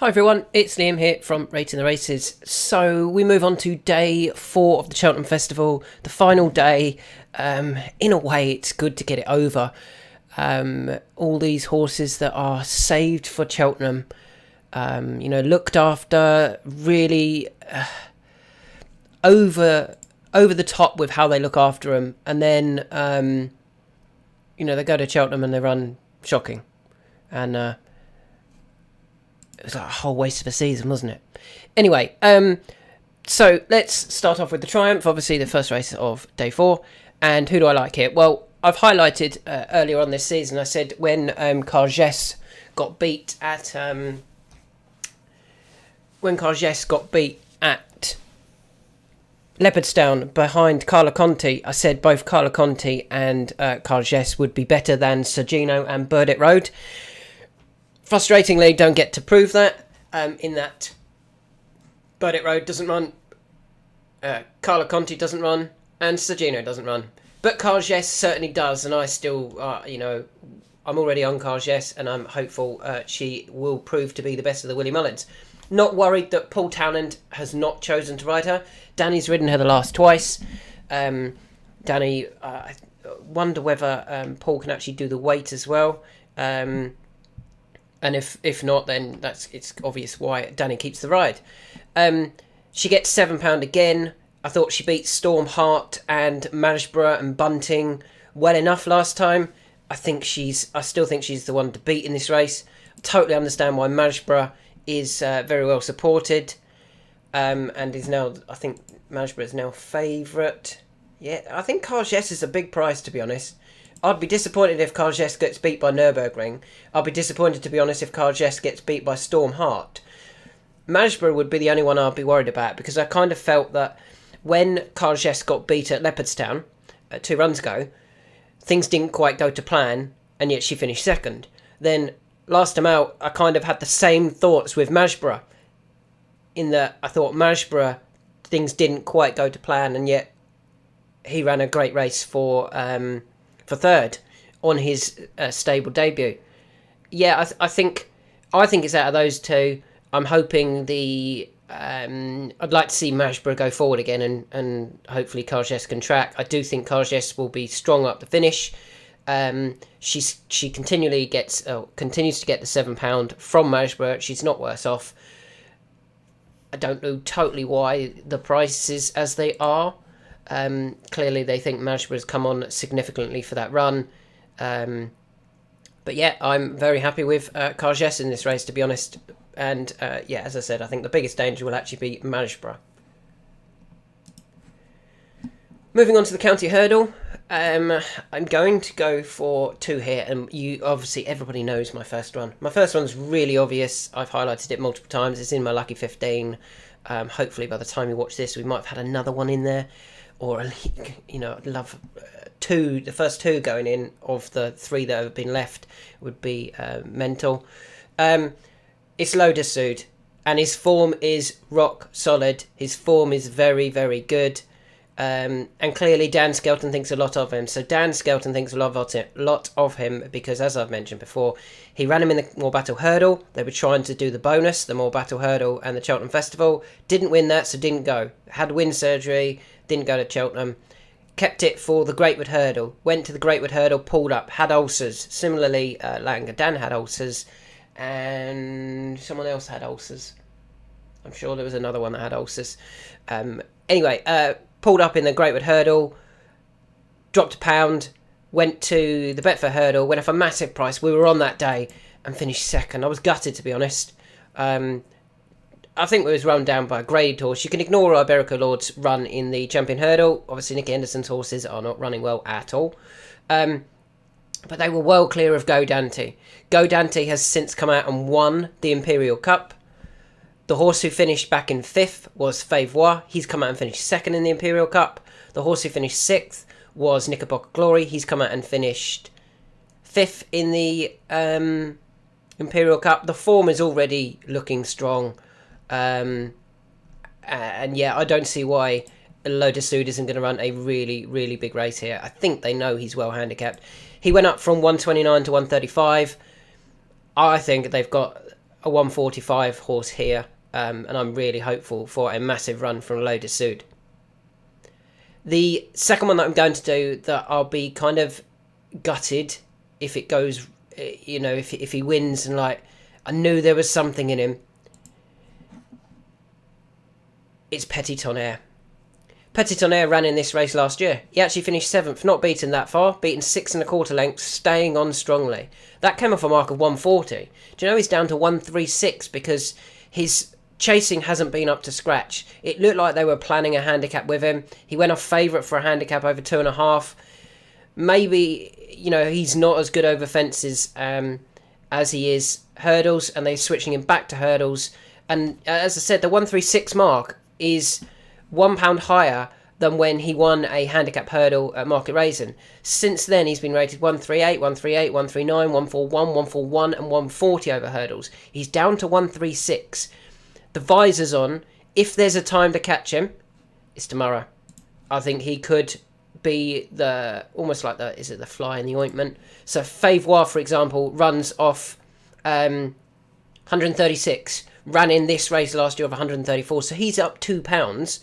Hi everyone, it's Liam here from Rating the Races. So we move on to day 4 of the Cheltenham Festival, the final day. In a way, it's good to get it over. All these horses that are saved for Cheltenham, looked after, really over the top with how they look after them, and then they go to Cheltenham and they run shocking, and it was like a whole waste of a season, wasn't it? Anyway, so let's start off with the Triumph, obviously the first race of day 4. And who do I like here? Well, I've highlighted earlier on this season, I said when Cargès got beat at Leopardstown behind Carlo Conti, I said both Carlo Conti and Cargès would be better than Sergino and Burdett Road. Frustratingly, don't get to prove that, in that Burdett Road doesn't run, Carlo Conti doesn't run, and Sergino doesn't run. But Cargès certainly does, and I still, I'm already on Cargès, and I'm hopeful she will prove to be the best of the Willie Mullins. Not worried that Paul Townend has not chosen to ride her. Danny's ridden her the last twice. Danny, I wonder whether Paul can actually do the weight as well. And if not, then it's obvious why Danny keeps the ride. She gets £7 again. I thought she beat Storm Heart and Marisborough and Bunting well enough last time. I still think she's the one to beat in this race. Totally understand why Marisborough is very well supported, and is now, I think Marisborough is now favourite. Yeah, I think Cargès is a big price, to be honest. I'd be disappointed if Cargès gets beat by Nürburgring. I'd be disappointed, to be honest, if Cargès gets beat by Storm Heart. Marisborough would be the only one I'd be worried about, because I kind of felt that when Cargès got beat at Leopardstown 2 runs ago, things didn't quite go to plan, and yet she finished second. Then last time out, I kind of had the same thoughts with Marisborough, in that I thought Marisborough, things didn't quite go to plan, and yet he ran a great race for third on his stable debut. Yeah, I think it's out of those two. I'm hoping I'd like to see Marisborough go forward again, and hopefully Cargès can track. I do think Cargès will be strong up the finish. She continues to get the £7 from Marisborough. She's not worse off. I don't know totally why the price is as they are. Clearly they think Marisborough has come on significantly for that run. But yeah, I'm very happy with Cargès in this race, to be honest. And as I said, I think the biggest danger will actually be Marisborough. Moving on to the county hurdle, I'm going to go for 2 here, and everybody knows my first one. My first one's really obvious. I've highlighted it multiple times. It's in my lucky 15. Hopefully by the time you watch this, we might have had another one in there, or I'd love the first 2 going in of the 3 that have been left would be mental. It's Lo de Sud, and his form is rock solid. His form is very, very good. And clearly Dan Skelton thinks a lot of him. So Dan Skelton thinks a lot of him because, as I've mentioned before, he ran him in the More Battle Hurdle. They were trying to do the bonus, the More Battle Hurdle and the Cheltenham Festival. Didn't win that, so didn't go. Had wind surgery, didn't go to Cheltenham. Kept it for the Greatwood Hurdle. Went to the Greatwood Hurdle, pulled up, had ulcers. Similarly, Langer Dan had ulcers, and someone else had ulcers. I'm sure there was another one that had ulcers. Pulled up in the Greatwood Hurdle, dropped £1, went to the Betfair Hurdle, went off a massive price. We were on that day and finished second. I was gutted, to be honest. I think we was run down by a graded horse. You can ignore Iberico Lord's run in the Champion Hurdle. Obviously, Nicky Henderson's horses are not running well at all. But they were well clear of Go Dante. Go Dante has since come out and won the Imperial Cup. The horse who finished back in 5th was Favois. He's come out and finished 2nd in the Imperial Cup. The horse who finished 6th was Knickerbocker Glory. He's come out and finished 5th in the Imperial Cup. The form is already looking strong. I don't see why Lo de Sud isn't going to run a really, really big race here. I think they know he's well handicapped. He went up from 129 to 135. I think they've got a 145 horse here, and I'm really hopeful for a massive run from Lotus Sud. The second one that I'm going to do, that I'll be kind of gutted if it goes, if he wins, and like, I knew there was something in him. It's Petit Tonnerre. Petit Tonnerre ran in this race last year. He actually finished 7th, not beaten that far, beaten 6 1/4 lengths, staying on strongly. That came off a mark of 140. Do you know he's down to 136 because his chasing hasn't been up to scratch? It looked like they were planning a handicap with him. He went off favourite for a handicap over 2.5. Maybe, he's not as good over fences as he is hurdles, and they're switching him back to hurdles. And as I said, the 136 mark is £1 higher than when he won a handicap hurdle at Market Raisin. Since then, he's been rated 138, 138, 139, 141, 141 and 140 over hurdles. He's down to 136. The visor's on. If there's a time to catch him, it's tomorrow. I think he could be almost like the fly in the ointment. So Favois, for example, runs off 136. Ran in this race last year of 134. So he's up £2.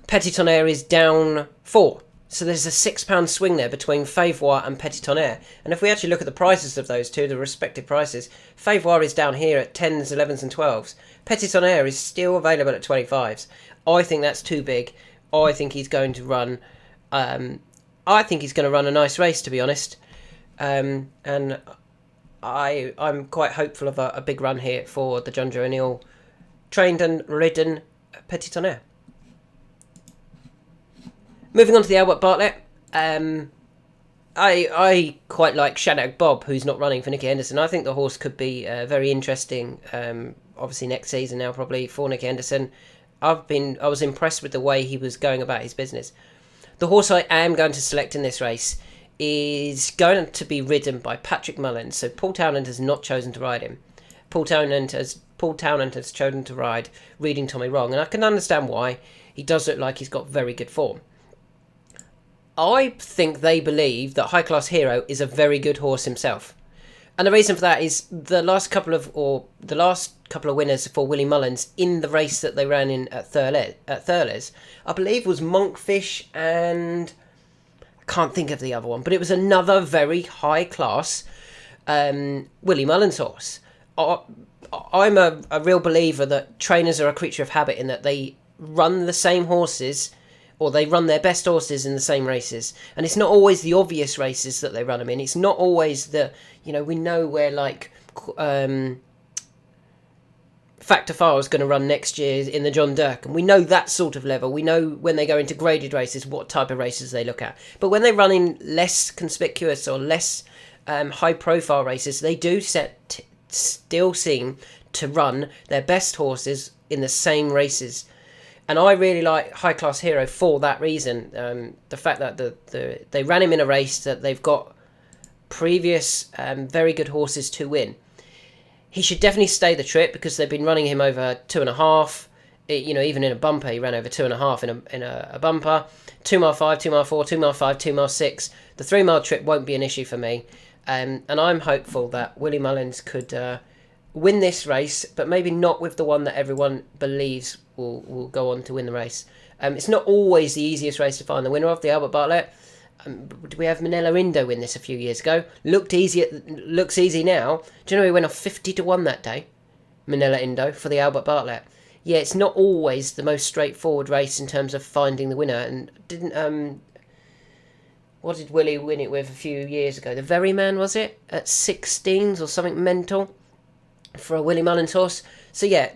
Petit Tonnerre is down 4. So there's a £6 swing there between Favois and Petit Tonnerre. And if we actually look at the prices of those two, the respective prices, Favois is down here at 10s, 11s and 12s. Petit Tonnerre is still available at 25s. I think that's too big. I think he's going to run a nice race, to be honest. And I'm quite hopeful of a big run here for the John Joe O'Neill trained and ridden Petit Tonnerre. Moving on to the Albert Bartlett, I quite like Shannock Bob, who's not running for Nicky Henderson. I think the horse could be very interesting, obviously next season now probably for Nicky Henderson. I was impressed with the way he was going about his business. The horse I am going to select in this race is going to be ridden by Patrick Mullins. So Paul Townend has not chosen to ride him. Paul Townend has chosen to ride Reading Tommy Wrong, and I can understand why. He does look like he's got very good form. I think they believe that High Class Hero is a very good horse himself. And the reason for that is the last couple of winners for Willie Mullins in the race that they ran in at Thurles, I believe was Monkfish and I can't think of the other one, but it was another very high class Willie Mullins horse. I'm a real believer that trainers are a creature of habit in that they run the same horses, or they run their best horses in the same races. And it's not always the obvious races that they run them in. It's not always we know where like Factor File is going to run next year in the John Dirk. And we know that sort of level. We know when they go into graded races, what type of races they look at. But when they run in less conspicuous or less high profile races, they do still seem to run their best horses in the same races. And I really like High Class Hero for that reason. The fact that they ran him in a race that they've got previous very good horses to win. He should definitely stay the trip because they've been running him over 2.5. Even in a bumper, he ran over 2.5 in a bumper. 2 mile 5, 2 mile 4, 2 mile 5, 2 mile 6. The 3 mile trip won't be an issue for me. And I'm hopeful that Willie Mullins could win this race, but maybe not with the one that everyone believes will go on to win the race. It's not always the easiest race to find the winner of, the Albert Bartlett. Did we have Manila Indo win this a few years ago? Looks easy now. Do you know he went off 50 to 1 that day? Manila Indo for the Albert Bartlett. Yeah, it's not always the most straightforward race in terms of finding the winner. And what did Willie win it with a few years ago? The Very Man, was it? At 16s or something mental for a Willie Mullins horse. So yeah,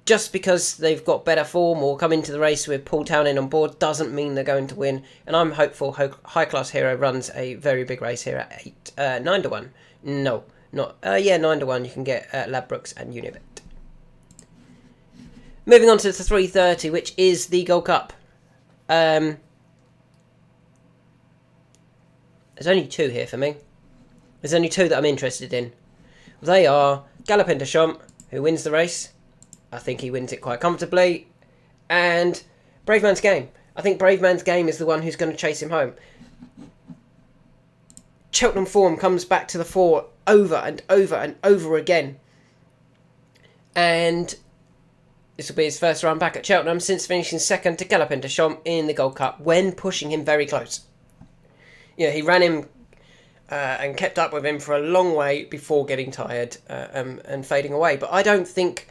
just because they've got better form or come into the race with Paul Townend on board doesn't mean they're going to win. And I'm hopeful High Class Hero runs a very big race here at 9 to 1. No, not 9 to 1. You can get Ladbrokes and Unibet. Moving on to the 3:30, which is the Gold Cup. There's only 2 here for me. There's only 2 that I'm interested in. They are Galopin de Champs, who wins the race. I think he wins it quite comfortably. And Brave Man's Game. I think Brave Man's Game is the one who's going to chase him home. Cheltenham form comes back to the fore over and over and over again. And this will be his first run back at Cheltenham since finishing second to Galopin Des Champs in the Gold Cup when pushing him very close. He ran him and kept up with him for a long way before getting tired and fading away. But I don't think...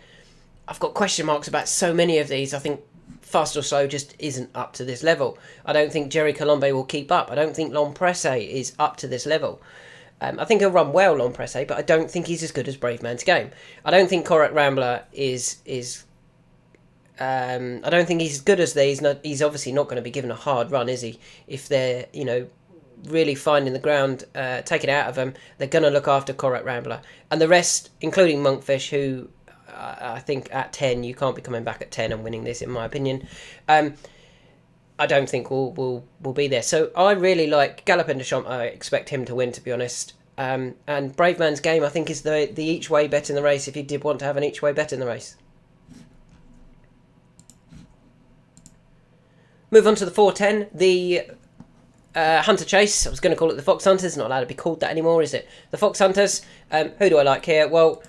I've got question marks about so many of these. I think Fast or Slow just isn't up to this level. I don't think Jerry Colombe will keep up. I don't think L'Empresse is up to this level. I think he'll run well, L'Empresse, but I don't think he's as good as Brave Man's Game. I don't think Correct Rambler is I don't think he's as good as these. He's obviously not going to be given a hard run, is he? If they're, really finding the ground, taking it out of them, they're going to look after Correct Rambler. And the rest, including Monkfish, who I think at 10, you can't be coming back at 10 and winning this, in my opinion. I don't think will be there. So I really like Galopin Des Champs. I expect him to win, to be honest. And Brave Man's Game, I think, is the each way bet in the race, if you did want to have an each way bet in the race. Move on to the 410, the Hunter Chase. I was going to call it the Fox Hunters. Not allowed to be called that anymore, is it? The Fox Hunters. Who do I like here? Well,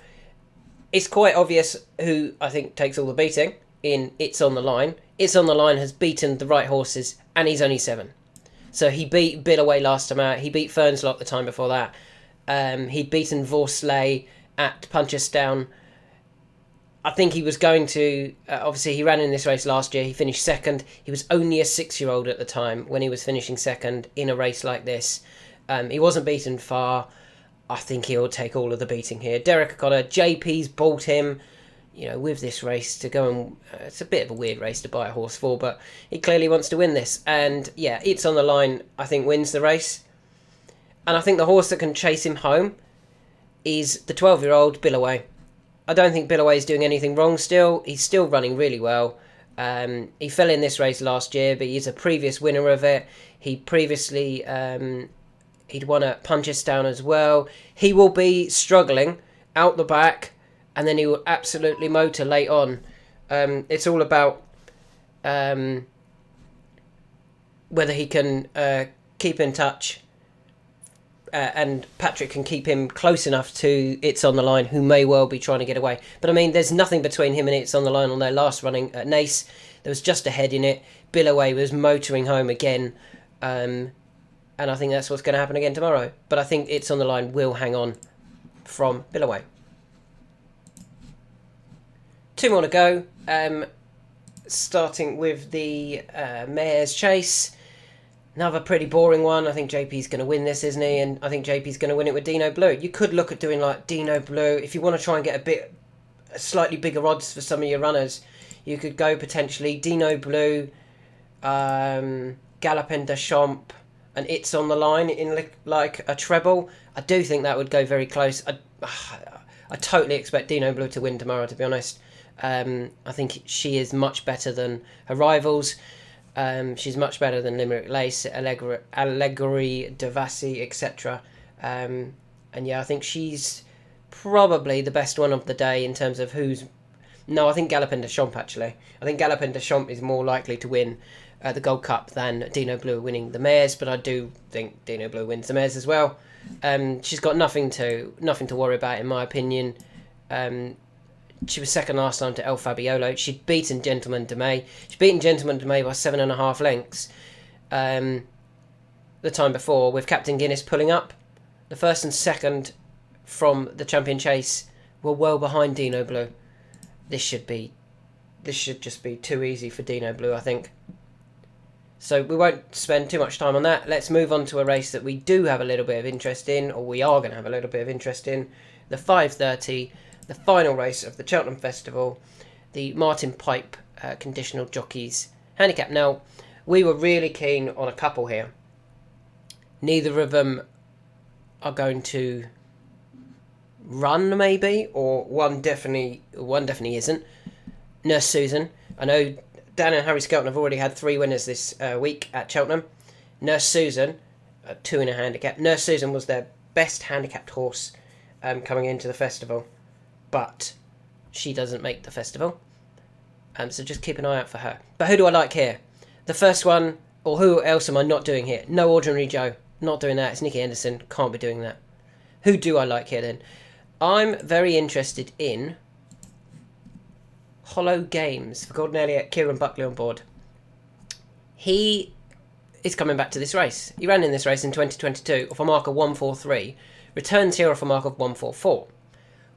it's quite obvious who I think takes all the beating in It's On The Line. It's On The Line has beaten the right horses, and he's only 7. So he beat Billaway last time out. He beat Fernslock the time before that. He'd beaten Vorsley at Punchestown. I think he was going to... obviously, he ran in this race last year. He finished second. He was only a 6-year-old at the time when he was finishing second in a race like this. He wasn't beaten far. I think he'll take all of the beating here. Derek O'Connor, JP's bought him, with this race to go and... it's a bit of a weird race to buy a horse for, but he clearly wants to win this. And, yeah, It's On The Line, I think, wins the race. And I think the horse that can chase him home is the 12-year-old Billaway. I don't think Billaway is doing anything wrong still. He's still running really well. He fell in this race last year, but he's a previous winner of it. He previously... he'd won at Punchestown as well. He will be struggling out the back, and then he will absolutely motor late on. It's all about whether he can keep in touch, and Patrick can keep him close enough to It's On The Line, who may well be trying to get away. But I mean, there's nothing between him and It's On The Line on their last running at Naas. There was just a head in it. Billaway was motoring home again. And I think that's what's going to happen again tomorrow. But I think It's On The Line will hang on from Billaway. 2 more to go. Starting with the Mayor's Chase. Another pretty boring one. I think JP's going to win this, isn't he? And I think JP's going to win it with Dino Blue. You could look at doing like Dino Blue. If you want to try and get a slightly bigger odds for some of your runners, you could go potentially Dino Blue, Galopin Des Champs, and It's On The Line in like a treble. I do think that would go very close. I totally expect Dino Blue to win tomorrow, to be honest. I think she is much better than her rivals. She's much better than Limerick Lace, Allegory, Devassi, etc. And yeah, I think she's probably the best one of the day in terms of who's... No, I think Galopin Des Champs, actually. I think Galopin Des Champs is more likely to win the Gold Cup than Dino Blue winning the Mares, but I do think Dino Blue wins the Mares as well. She's got nothing to worry about, in my opinion. She was second last time to El Fabiolo. She'd beaten Gentleman de May. She'd beaten Gentleman de May by 7.5 lengths the time before, with Captain Guinness pulling up. The first and second from the Champion Chase were well behind Dino Blue. This should just be too easy for Dino Blue, I think. So we won't spend too much time on that. Let's move on to a race that we do have a little bit of interest in, or we are going to have a little bit of interest in. The 5:30, the final race of the Cheltenham Festival, the Martin Pipe Conditional Jockeys Handicap. Now, we were really keen on a couple here. Neither of them are going to run, maybe, or one definitely isn't. Nurse Susan. I know Dan and Harry Skelton have already had 3 winners this week at Cheltenham. Nurse Susan, 2 in a handicap. Nurse Susan was their best handicapped horse coming into the festival, but she doesn't make the festival. So just keep an eye out for her. But who do I like here? The first one, or who else am I not doing here? No Ordinary Joe. Not doing that. It's Nicky Henderson. Can't be doing that. Who do I like here then? I'm very interested in Hollow Games for Gordon Elliott, Kieran Buckley on board. He is coming back to this race. He ran in this race in 2022 off a mark of 1:43, returns here off a mark of 1:44.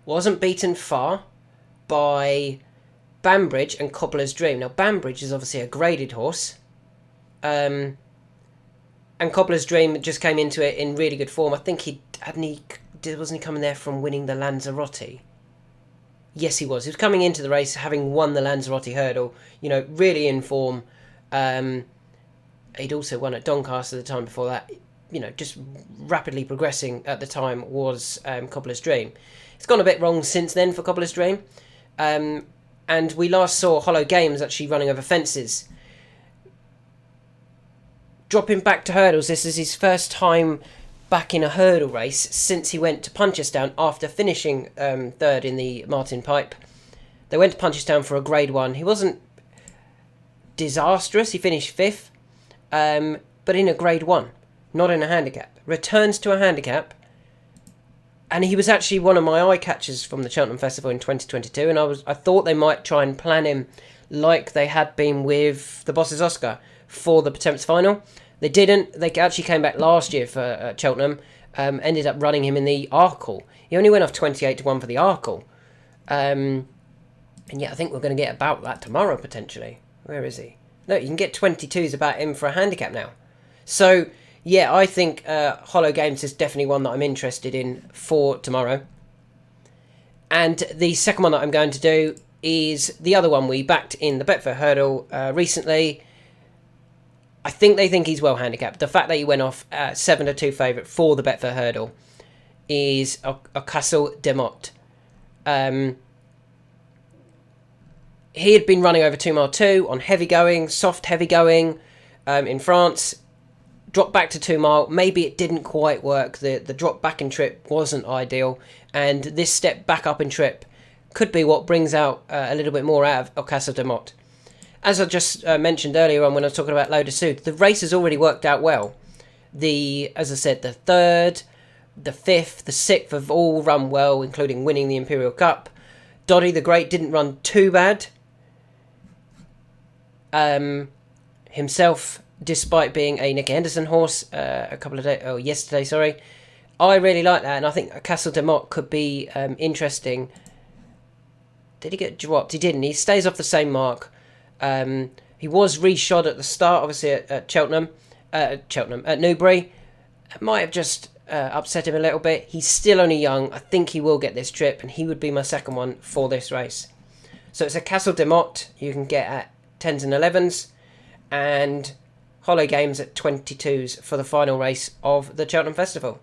Wasn't beaten far by Banbridge and Cobbler's Dream. Now, Banbridge is obviously a graded horse. And Cobbler's Dream just came into it in really good form. I think wasn't he coming there from winning the Lanzarote? Yes, he was. He was coming into the race having won the Lanzarote hurdle. Really in form. He'd also won at Doncaster the time before that. Just rapidly progressing at the time was Cobbler's Dream. It's gone a bit wrong since then for Cobbler's Dream. And we last saw Hollow Games actually running over fences. Dropping back to hurdles, this is his first time back in a hurdle race since he went to Punchestown after finishing third in the Martin Pipe. They went to Punchestown for a Grade 1. He wasn't disastrous, he finished 5th, but in a Grade 1, not in a handicap. Returns to a handicap, and he was actually one of my eye catchers from the Cheltenham Festival in 2022, and I thought they might try and plan him like they had been with the Boss's Oscar for the Potemps final. They didn't. They actually came back last year for Cheltenham, ended up running him in the Arkle. He only went off 28-1 for the Arkle. And yeah, I think we're going to get about that tomorrow, potentially. Where is he? No, you can get 22s about him for a handicap now. So, yeah, I think Hollow Games is definitely one that I'm interested in for tomorrow. And the second one that I'm going to do is the other one we backed in the Betfair Hurdle recently. I think they think he's well handicapped. The fact that he went off 7-2 favourite for the Betfair Hurdle is a Castle de Motte. He had been running over 2 mile 2 on heavy going, soft heavy going in France. Dropped back to 2 mile. Maybe it didn't quite work. The drop back in trip wasn't ideal. And this step back up in trip could be what brings out a little bit more out of Castle de Motte. As I just mentioned earlier on when I was talking about Load of Sud, the race has already worked out well. As I said, the 3rd, the 5th, the 6th have all run well, including winning the Imperial Cup. Doddy the Great didn't run too bad. Himself, despite being a Nicky Henderson horse yesterday. I really like that, and I think Castle de Motte could be interesting. Did he get dropped? He didn't. He stays off the same mark. He was reshod at the start, obviously at at Newbury. It might have just upset him a little bit. He's still only young. I think he will get this trip, and he would be my second one for this race. So it's a Castle de Motte you can get at 10s and 11s, and Hollow Games at 22s for the final race of the Cheltenham Festival.